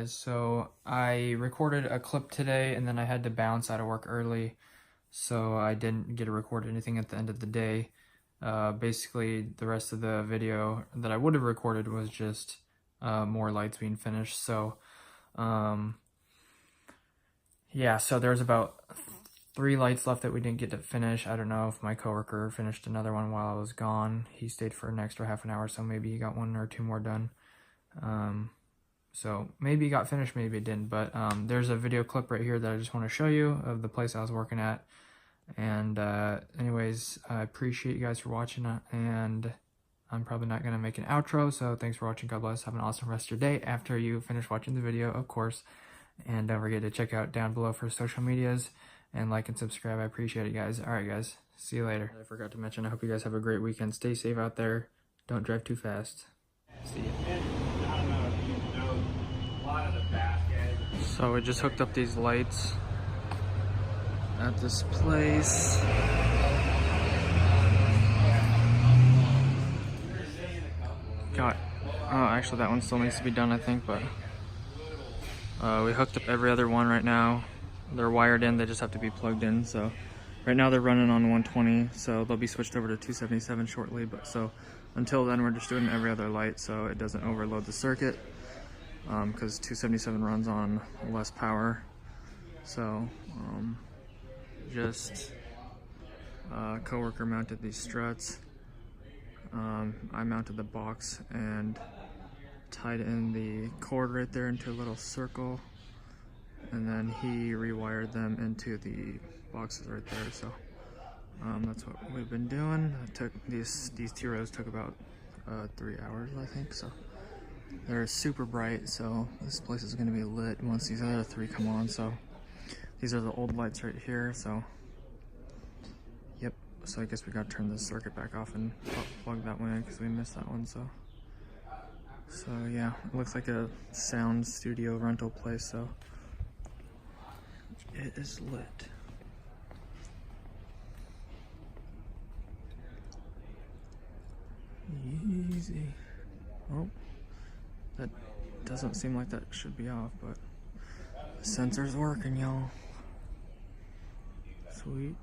guys, so I recorded a clip today and then I had to bounce out of work early, so I didn't get to record anything at the end of the day. Basically the rest of the video that I would have recorded was just more lights being finished. So yeah, so there's about 3 lights left that we didn't get to finish. I don't know if my coworker finished another one while I was gone. He stayed for an extra half an hour, so maybe he got 1 or 2 more done. So maybe it got finished, maybe it didn't, but there's a video clip right here that I just want to show you of the place I was working at. And anyways, I appreciate you guys for watching, and I'm probably not going to make an outro, so thanks for watching. God bless. Have an awesome rest of your day after you finish watching the video, of course. And don't forget to check out down below for social medias, and like and subscribe. I appreciate it, guys. Alright, guys. See you later. I forgot to mention, I hope you guys have a great weekend. Stay safe out there. Don't drive too fast. See you. So we just hooked up these lights at this place. Actually that one still needs to be done, I think, but we hooked up every other one right now. They're wired in, they just have to be plugged in. So right now they're running on 120, so they'll be switched over to 277 shortly, but so until then we're just doing every other light so it doesn't overload the circuit, because 277 runs on less power. So just coworker mounted these struts. I mounted the box and tied in the cord right there into a little circle, and then he rewired them into the boxes right there. So that's what we've been doing. It took these 2 rows took about 3 hours, I think. So they're super bright, so this place is going to be lit once these other 3 come on. So these are the old lights right here. So yep, so I guess we got to turn this circuit back off and plug that one in because we missed that one. So yeah, it looks like a sound studio rental place, so it is lit. Easy. Oh, that doesn't seem like that should be off, but the sensor's working, y'all. Sweet.